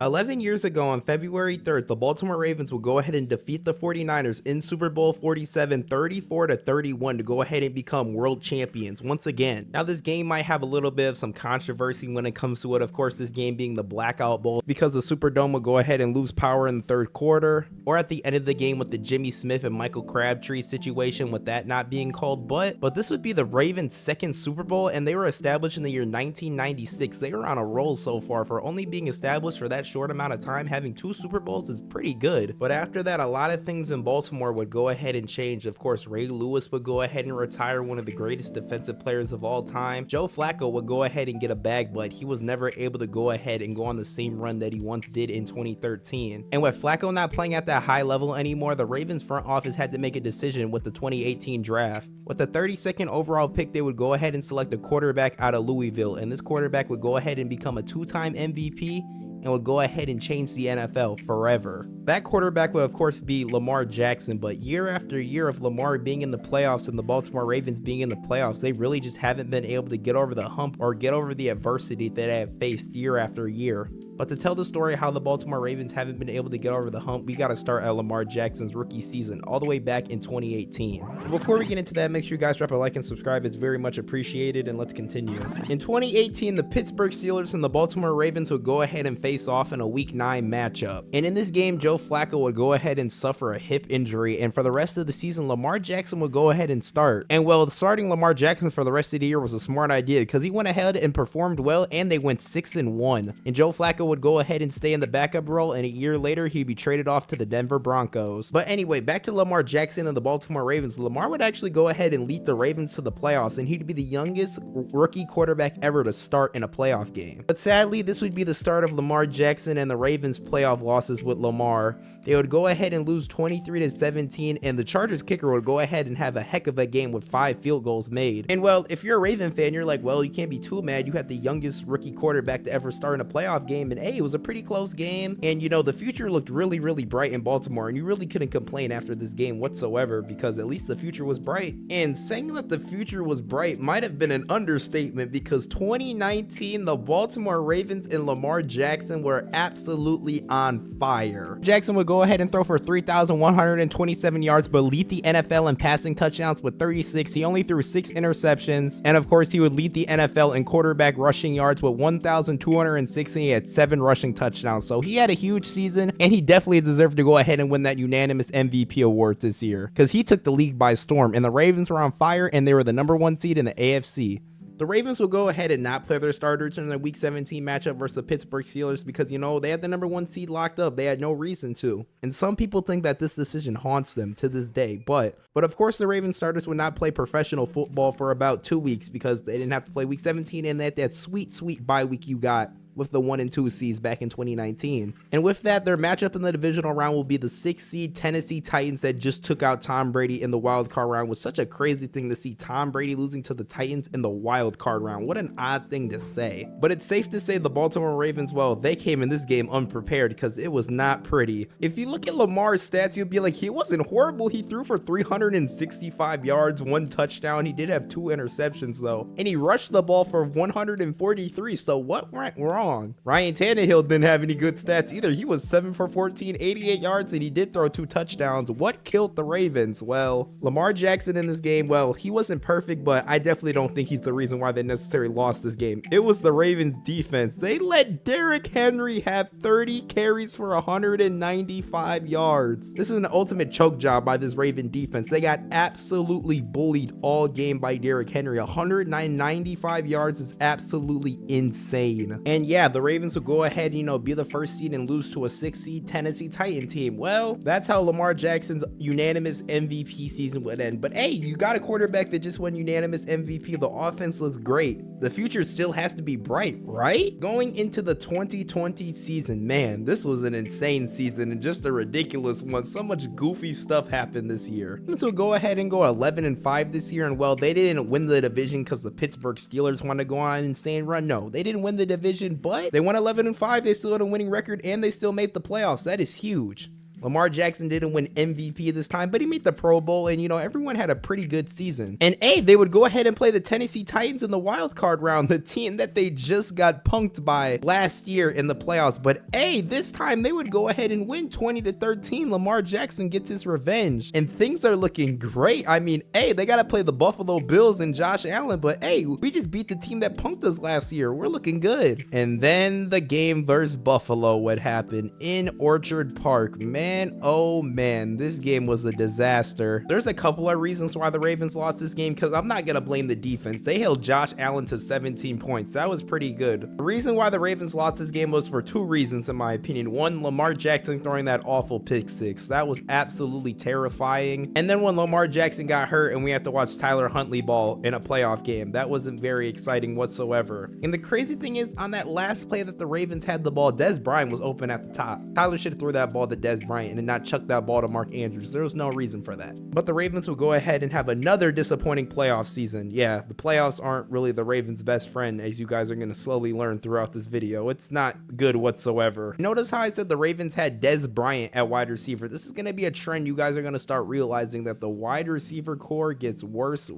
11 years ago on February 3rd, the Baltimore Ravens will go ahead and defeat the 49ers in Super Bowl 47 34-31 to go ahead and become world champions once again. Now this game might have a little bit of some controversy when it comes to it, of course this game being the Blackout Bowl, because the Superdome will go ahead and lose power in the third quarter, or at the end of the game with the Jimmy Smith and Michael Crabtree situation with that not being called, but this would be the Ravens' second Super Bowl, and they were established in the year 1996. They were on a roll so far. For only being established for that short amount of time, having 2 Super Bowls is pretty good. But after that, a lot of things in Baltimore would go ahead and change. Of course, Ray Lewis would go ahead and retire, one of the greatest defensive players of all time. Joe Flacco would go ahead and get a bag, but he was never able to go ahead and go on the same run that he once did in 2013. And with Flacco not playing at that high level anymore, the Ravens front office had to make a decision with the 2018 draft. With the 32nd overall pick, they would go ahead and select a quarterback out of Louisville, and this quarterback would go ahead and become a 2-time MVP and would go ahead and change the NFL forever. That quarterback would of course be Lamar Jackson, but year after year of Lamar being in the playoffs and the Baltimore Ravens being in the playoffs, they really just haven't been able to get over the hump or get over the adversity that they have faced year after year. But to tell the story how the Baltimore Ravens haven't been able to get over the hump, we got to start at Lamar Jackson's rookie season all the way back in 2018. Before we get into that, make sure you guys drop a like and subscribe. It's very much appreciated, and let's continue. In 2018, the Pittsburgh Steelers and the Baltimore Ravens would go ahead and face off in a Week 9 matchup. And in this game, Joe Flacco would go ahead and suffer a hip injury, and for the rest of the season, Lamar Jackson would go ahead and start. And well, starting Lamar Jackson for the rest of the year was a smart idea because he went ahead and performed well, and they went 6-1. And Joe Flacco would go ahead and stay in the backup role, and a year later he'd be traded off to the Denver Broncos. But anyway, back to Lamar Jackson and the Baltimore Ravens. Lamar would actually go ahead and lead the Ravens to the playoffs, and he'd be the youngest rookie quarterback ever to start in a playoff game. But sadly, this would be the start of Lamar Jackson and the Ravens' playoff losses with Lamar. They would go ahead and lose 23-17, and the Chargers kicker would go ahead and have a heck of a game with 5 field goals made. And well, if you're a Raven fan, you're like, well, you can't be too mad. You had the youngest rookie quarterback to ever start in a playoff game, and hey, it was a pretty close game, and you know, the future looked really bright in Baltimore, and you really couldn't complain after this game whatsoever, because at least the future was bright. And saying that the future was bright might have been an understatement, because 2019, the Baltimore Ravens and Lamar Jackson were absolutely on fire. Jackson would go ahead and throw for 3,127 yards, but lead the NFL in passing touchdowns with 36. He only threw 6 interceptions, and of course he would lead the NFL in quarterback rushing yards with 1,260. He had 7 rushing touchdowns, so he had a huge season, and he definitely deserved to go ahead and win that unanimous MVP award this year, because he took the league by storm, and the Ravens were on fire, and they were the #1 seed in the AFC. The Ravens will go ahead and not play their starters in their Week 17 matchup versus the Pittsburgh Steelers because, you know, they had the #1 seed locked up. They had no reason to. And some people think that this decision haunts them to this day. But of course, the Ravens starters would not play professional football for about 2 weeks because they didn't have to play Week 17 and that sweet bye week you got with the 1 and 2 seeds back in 2019. And with that, their matchup in the divisional round will be the 6th seed Tennessee Titans that just took out Tom Brady in the wild card round. It was such a crazy thing to see Tom Brady losing to the Titans in the wild card round. What an odd thing to say. But it's safe to say the Baltimore Ravens, well, they came in this game unprepared because it was not pretty. If you look at Lamar's stats, you'll be like, he wasn't horrible. He threw for 365 yards, 1 touchdown. He did have 2 interceptions though. And he rushed the ball for 143. So what went wrong? Ryan Tannehill didn't have any good stats either. He was 7 for 14, 88 yards, and he did throw 2 touchdowns. What killed the Ravens? Well, Lamar Jackson in this game, well, he wasn't perfect, but I definitely don't think he's the reason why they necessarily lost this game. It was the Ravens defense. They let Derrick Henry have 30 carries for 195 yards. This is an ultimate choke job by this Raven defense. They got absolutely bullied all game by Derrick Henry. 195 yards is absolutely insane. And yeah, the Ravens will go ahead, you know, be the 1st seed and lose to a 6th seed Tennessee Titan team. Well, that's how Lamar Jackson's unanimous MVP season would end. But hey, you got a quarterback that just won unanimous MVP. The offense looks great. The future still has to be bright, right? Going into the 2020 season, man, this was an insane season and just a ridiculous one. So much goofy stuff happened this year. So go ahead and go 11-5 this year, and well, they didn't win the division because the Pittsburgh Steelers want to go on an insane run. No, they didn't win the division, but they won 11-5. They still had a winning record, and they still made the playoffs. That is huge. Lamar Jackson didn't win MVP this time, but he made the Pro Bowl, and everyone had a pretty good season. And they would go ahead and play the Tennessee Titans in the wild card round, the team that they just got punked by last year in the playoffs. But this time they would go ahead and win 20-13. Lamar Jackson gets his revenge, and things are looking great. I mean, they got to play the Buffalo Bills and Josh Allen, but we just beat the team that punked us last year. We're looking good. And then the game versus Buffalo would happen in Orchard Park. Man, oh man, this game was a disaster. There's a couple of reasons why the Ravens lost this game, because I'm not gonna blame the defense. They held Josh Allen to 17 points. That was pretty good. The reason why the Ravens lost this game was for two reasons, in my opinion. One, Lamar Jackson throwing that awful pick six. That was absolutely terrifying. And then when Lamar Jackson got hurt and we had to watch Tyler Huntley ball in a playoff game, that wasn't very exciting whatsoever. And the crazy thing is, on that last play that the Ravens had the ball, Dez Bryant was open at the top. Tyler should have threw that ball to Dez Bryant and not chuck that ball to Mark Andrews. There was no reason for that. But the Ravens will go ahead and have another disappointing playoff season. Yeah, the playoffs aren't really the Ravens' best friend, as you guys are going to slowly learn throughout this video. It's not good whatsoever. Notice how I said the Ravens had Dez Bryant at wide receiver. This is going to be a trend. You guys are going to start realizing that the wide receiver core gets worse,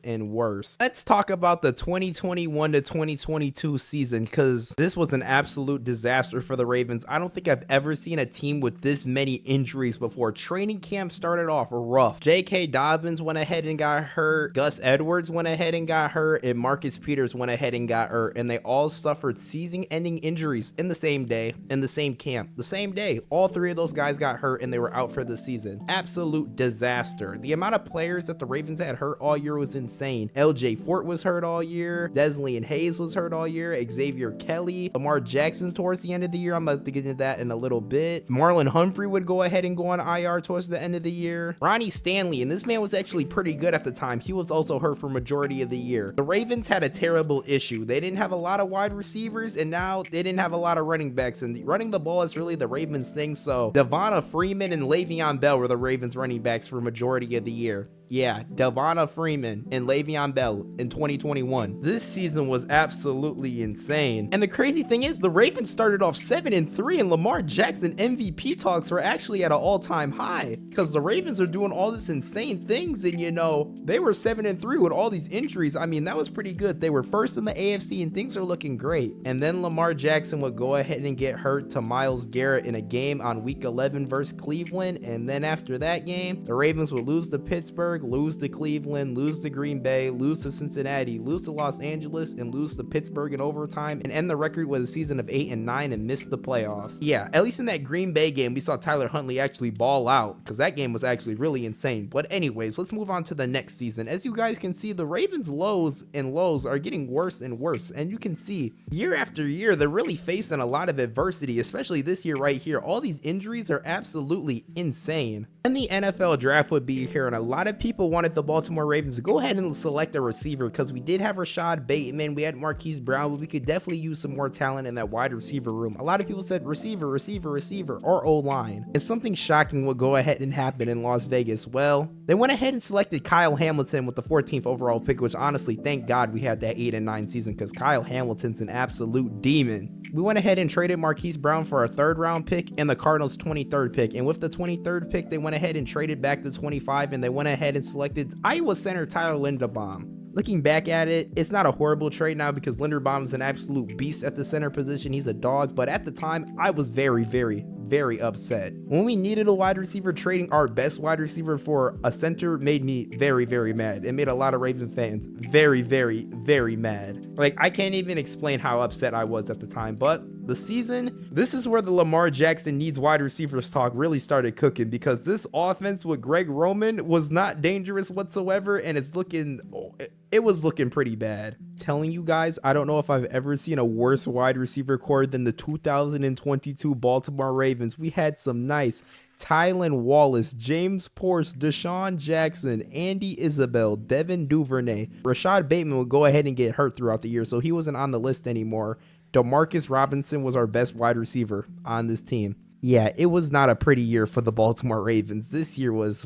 and worse. Let's talk about the 2021 to 2022 season, because this was an absolute disaster for the Ravens. I don't think I've ever seen a team with this many injuries before. Training camp started off rough. J.K. Dobbins went ahead and got hurt. Gus Edwards went ahead and got hurt. And Marcus Peters went ahead and got hurt. And they all suffered season-ending injuries in the same day, in the same camp, the same day. All three of those guys got hurt and they were out for the season. Absolute disaster. The amount of players that the Ravens had hurt all year was insane. L.J. Fort was hurt all year. Deslean Hayes was hurt all year. Xavier Kelly. Lamar Jackson towards the end of the year. I'm about to get into that in a little bit. Marlon Humphrey would go ahead and go on IR towards the end of the year. Ronnie Stanley, and this man was actually pretty good at the time. He was also hurt for majority of the year. The Ravens had a terrible issue. They didn't have a lot of wide receivers, and now they didn't have a lot of running backs, and running the ball is really the Ravens thing. So Devonta Freeman and Le'Veon Bell were the Ravens running backs for majority of the year. Yeah, Devonta Freeman and Le'Veon Bell in 2021. This season was absolutely insane. And the crazy thing is, the Ravens started off 7-3, and Lamar Jackson MVP talks were actually at an all-time high, because the Ravens are doing all this insane things, and they were 7-3 with all these injuries. I mean, that was pretty good. They were first in the AFC and things are looking great. And then Lamar Jackson would go ahead and get hurt to Myles Garrett in a game on week 11 versus Cleveland. And then after that game, the Ravens would lose to Pittsburgh, lose to Cleveland, lose to Green Bay, lose to Cincinnati, lose to Los Angeles, and lose to Pittsburgh in overtime, and end the record with a season of 8-9 and miss the playoffs. Yeah, at least in that Green Bay game, we saw Tyler Huntley actually ball out, because that game was actually really insane. But anyways, let's move on to the next season. As you guys can see, the Ravens' lows are getting worse and worse, and you can see year after year, they're really facing a lot of adversity, especially this year right here. All these injuries are absolutely insane. And the NFL draft would be here, and a lot of people wanted the Baltimore Ravens to go ahead and select a receiver, because we did have Rashad Bateman, we had Marquise Brown, but we could definitely use some more talent in that wide receiver room. A lot of people said receiver, or O-line. And something shocking would go ahead and happen in Las Vegas. Well, they went ahead and selected Kyle Hamilton with the 14th overall pick, which honestly, thank God we had that 8-9 season, because Kyle Hamilton's an absolute demon. We went ahead and traded Marquise Brown for a 3rd round pick and the Cardinals 23rd pick. And with the 23rd pick, they went ahead and traded back to 25, and they went ahead and selected Iowa center Tyler Linderbaum. Looking back at it, it's not a horrible trade now, because Linderbaum is an absolute beast at the center position. He's a dog, but at the time, I was very upset. When we needed a wide receiver, trading our best wide receiver for a center made me very mad. It made a lot of Raven fans very mad. Like, I can't even explain how upset I was at the time. But the season, this is where the Lamar Jackson needs wide receivers talk really started cooking, because this offense with Greg Roman was not dangerous whatsoever, and it was looking pretty bad. Telling you guys, I don't know if I've ever seen a worse wide receiver core than the 2022 Baltimore Ravens. We had some nice Tylan Wallace, James Pierce, Deshaun Jackson, Andy Isabel, Devin Duvernay. Rashad Bateman would go ahead and get hurt throughout the year, so he wasn't on the list anymore. Demarcus Robinson was our best wide receiver on this team. Yeah, it was not a pretty year for the Baltimore Ravens. This year was,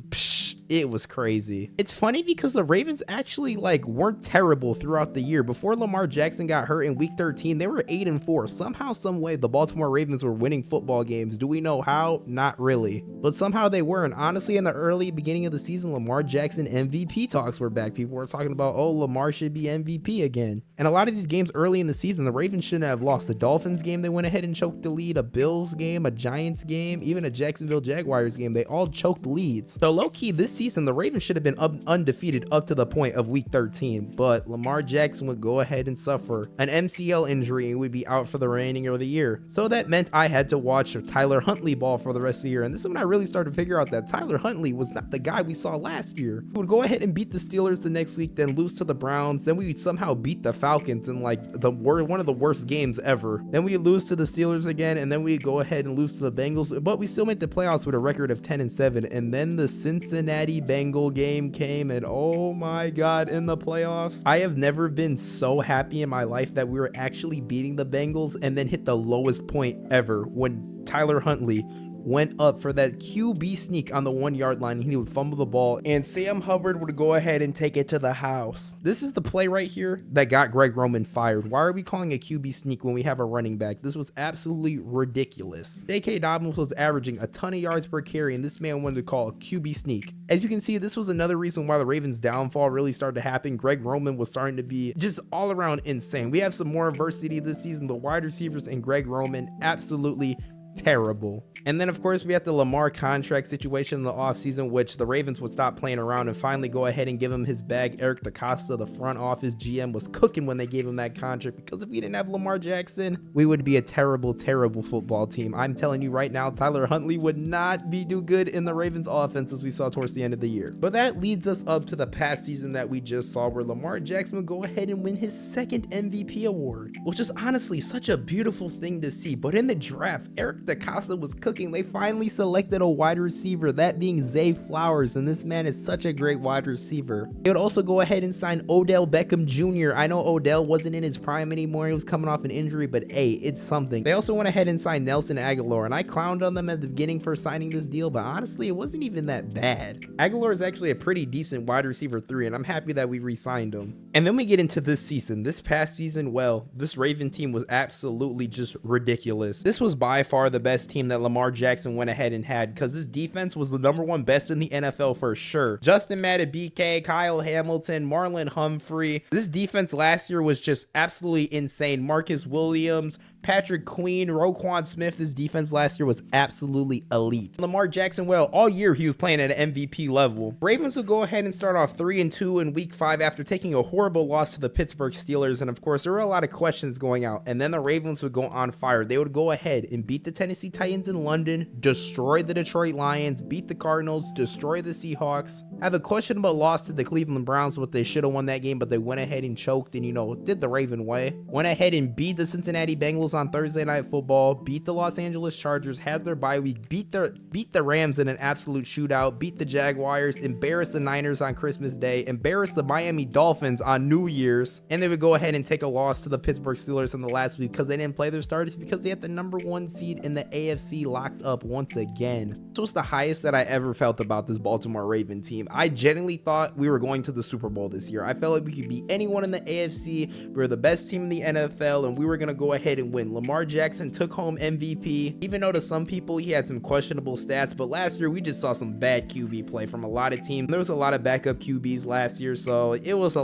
It was crazy. It's funny because the Ravens actually like weren't terrible throughout the year. Before Lamar Jackson got hurt in week 13, they were 8-4. Somehow, some way, the Baltimore Ravens were winning football games. Do we know how? Not really. But somehow they were. And honestly, in the early beginning of the season, Lamar Jackson MVP talks were back. People were talking about, oh, Lamar should be MVP again. And a lot of these games early in the season, the Ravens shouldn't have lost. The Dolphins game, they went ahead and choked the lead. A Bills game, a Giants game, even a Jacksonville Jaguars game, they all choked leads. So low-key, this season, the Ravens should have been undefeated up to the point of week 13. But Lamar Jackson would go ahead and suffer an MCL injury and would be out for the remaining of the year. So that meant I had to watch Tyler Huntley ball for the rest of the year. And this is when I really started to figure out that Tyler Huntley was not the guy we saw last year. We would go ahead and beat the Steelers the next week, then lose to the Browns. Then we would somehow beat the Falcons in like one of the worst games ever. Then we would lose to the Steelers again, and then we'd go ahead and lose to the Bengals. But we still made the playoffs with a record of 10-7. And then the Cincinnati Bengal game came, and oh my God, in the playoffs, I have never been so happy in my life that we were actually beating the Bengals, and then hit the lowest point ever when Tyler Huntley went up for that QB sneak on the 1 yard line. He would fumble the ball and Sam Hubbard would go ahead and take it to the house. This is the play right here that got Greg Roman fired. Why are we calling a QB sneak when we have a running back? This was absolutely ridiculous. J.K. Dobbins was averaging a ton of yards per carry, and this man wanted to call a QB sneak. As you can see, this was another reason why the Ravens downfall really started to happen. Greg Roman was starting to be just all around insane. We have some more adversity this season. The wide receivers and Greg Roman, absolutely terrible. And then of course we have the Lamar contract situation in the offseason, which the Ravens would stop playing around and finally go ahead and give him his bag. Eric DeCosta, the front office GM, was cooking when they gave him that contract, because if we didn't have Lamar Jackson, we would be a terrible football team. I'm telling you right now, Tyler Huntley would not do good in the Ravens offense as we saw towards the end of the year. But that leads us up to the past season that we just saw, where Lamar Jackson would go ahead and win his second MVP award, which is honestly such a beautiful thing to see. But in the draft, Eric DeCosta was cooking. They finally selected a wide receiver, that being Zay Flowers, and this man is such a great wide receiver. They would also go ahead and sign Odell Beckham Jr. I know Odell wasn't in his prime anymore, he was coming off an injury, but hey, it's something. They also went ahead and signed Nelson Aguilar, and I clowned on them at the beginning for signing this deal, but honestly, it wasn't even that bad. Aguilar is actually a pretty decent wide receiver 3, and I'm happy that we re-signed him. And then we get into this season. This past season, well, this Raven team was absolutely just ridiculous. This was by far the best team that Lamar Jackson went ahead and had, because this defense was the #1 best in the NFL for sure. Justin Madubuike, Kyle Hamilton, Marlon Humphrey. This defense last year was just absolutely insane. Marcus Williams, Patrick Queen, Roquan Smith. This defense last year was absolutely elite. Lamar Jackson, well, all year he was playing at an MVP level. Ravens would go ahead and start off 3-2 in week 5 after taking a horrible loss to the Pittsburgh Steelers, and of course there were a lot of questions going out, and then the Ravens would go on fire. They would go ahead and beat the Tennessee Titans in London, destroy the Detroit Lions, beat the Cardinals, destroy the Seahawks, have a questionable loss to the Cleveland Browns, what they should have won that game, but they went ahead and choked and, you know, did the Raven way. Went ahead and beat the Cincinnati Bengals on Thursday Night Football, beat the Los Angeles Chargers, had their bye week, beat the Rams in an absolute shootout, beat the Jaguars, embarrassed the Niners on Christmas Day, embarrassed the Miami Dolphins on New Year's, and they would go ahead and take a loss to the Pittsburgh Steelers in the last week because they didn't play their starters, because they had the #1 seed in the AFC locked up once again. This was the highest that I ever felt about this Baltimore Raven team. I genuinely thought we were going to the Super Bowl this year. I felt like we could beat anyone in the AFC. We were the best team in the NFL, and we were going to go ahead and win. Lamar Jackson took home MVP, even though to some people he had some questionable stats, but last year we just saw some bad QB play from a lot of teams. There was a lot of backup QBs last year, so it was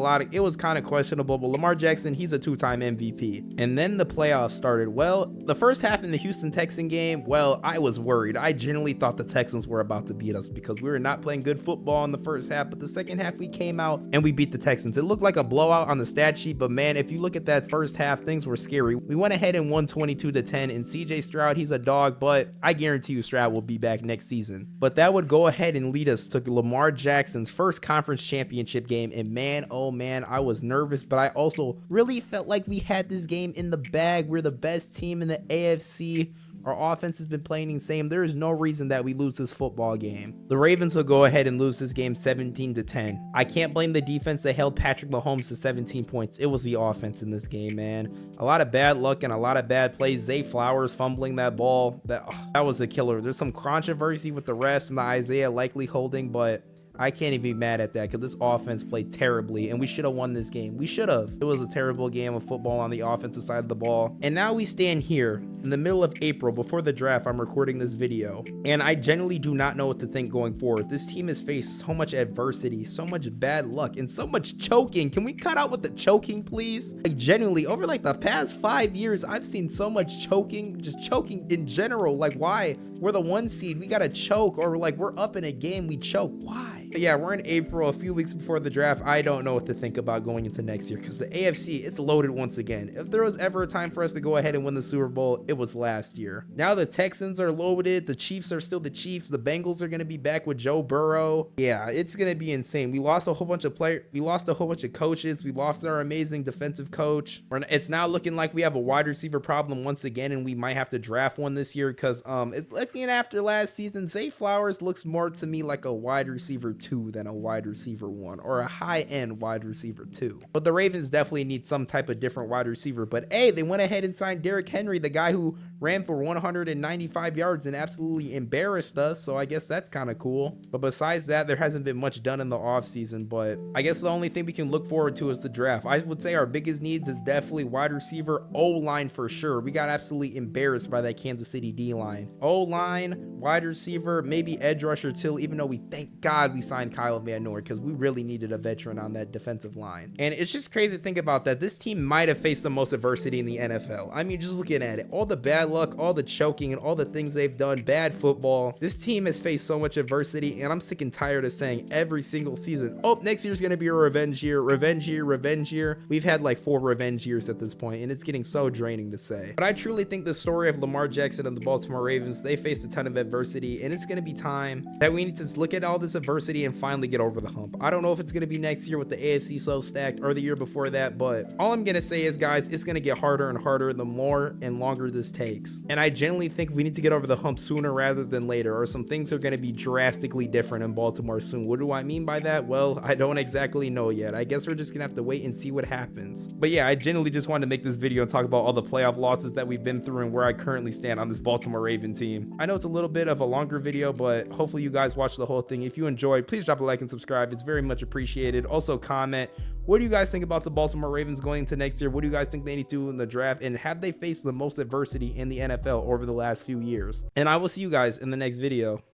kind of questionable, but Lamar Jackson, he's a 2-time MVP. And then the playoffs started. Well, the first half in the Houston Texan game, well, I was worried. I genuinely thought the Texans were about to beat us because we were not playing good football in the first half, but the second half we came out and we beat the Texans. It looked like a blowout on the stat sheet, but man, if you look at that first half, things were scary. We went ahead and won 22-10, and CJ Stroud, he's a dog, but I guarantee you Stroud will be back next season. But that would go ahead and lead us to Lamar Jackson's first conference championship game, and man, oh man, I was nervous, but I also really felt like we had this game in the bag. We're the best team in the AFC. Our offense has been playing insane. There is no reason that we lose this football game. The Ravens will go ahead and lose this game 17-10. I can't blame the defense that held Patrick Mahomes to 17 points. It was the offense in this game, man. A lot of bad luck and a lot of bad plays. Zay Flowers fumbling that ball. That was a killer. There's some controversy with the refs and the Isaiah Likely holding, but I can't even be mad at that because this offense played terribly and we should have won this game. We should have. It was a terrible game of football on the offensive side of the ball. And now we stand here in the middle of April before the draft. I'm recording this video and I genuinely do not know what to think going forward. This team has faced so much adversity, so much bad luck, and so much choking. Can we cut out with the choking, please? Like, genuinely, over like the past 5 years, I've seen so much choking, just choking in general. Like, why? We're the 1 seed, we gotta choke, or like we're up in a game, we choke. Why? But yeah, we're in April, a few weeks before the draft. I don't know what to think about going into next year because the AFC, it's loaded once again. If there was ever a time for us to go ahead and win the Super Bowl, it was last year. Now the Texans are loaded, the Chiefs are still the Chiefs, the Bengals are gonna be back with Joe Burrow. Yeah, it's gonna be insane. We lost a whole bunch of players, we lost a whole bunch of coaches, we lost our amazing defensive coach. It's now looking like we have a wide receiver problem once again, and we might have to draft one this year because it's looking after last season, Zay Flowers looks more to me like a wide receiver 2 than a wide receiver 1, or a high-end wide receiver 2. But the Ravens definitely need some type of different wide receiver. But hey, they went ahead and signed Derrick Henry, the guy who ran for 195 yards and absolutely embarrassed us, so I guess that's kind of cool. But besides that, there hasn't been much done in the offseason, but I guess the only thing we can look forward to is the draft. I would say our biggest needs is definitely wide receiver, O-line for sure. We got absolutely embarrassed by that Kansas City D-line. O-line, wide receiver, maybe edge rusher too, even though we thank God we signed Kyle Van Noy because we really needed a veteran on that defensive line. And it's just crazy to think about that. This team might have faced the most adversity in the NFL. I mean, just looking at it, all the bad luck, all the choking, and all the things they've done, bad football. This team has faced so much adversity, and I'm sick and tired of saying every single season, oh, next year's going to be a revenge year, revenge year, revenge year. We've had like 4 revenge years at this point, and it's getting so draining to say. But I truly think the story of Lamar Jackson and the Baltimore Ravens, they faced a ton of adversity, and it's going to be time that we need to look at all this adversity and finally get over the hump. I don't know if it's going to be next year with the AFC so stacked or the year before that, but all I'm going to say is, guys, it's going to get harder and harder the more and longer this takes. And I genuinely think we need to get over the hump sooner rather than later, or some things are going to be drastically different in Baltimore soon. What do I mean by that? Well, I don't exactly know yet. I guess we're just going to have to wait and see what happens. But yeah, I genuinely just wanted to make this video and talk about all the playoff losses that we've been through and where I currently stand on this Baltimore Raven team. I know it's a little bit of a longer video, but hopefully you guys watch the whole thing. If you enjoyed, please drop a like and subscribe. It's very much appreciated. Also comment, what do you guys think about the Baltimore Ravens going into next year? What do you guys think they need to do in the draft? And have they faced the most adversity in the NFL over the last few years? And I will see you guys in the next video.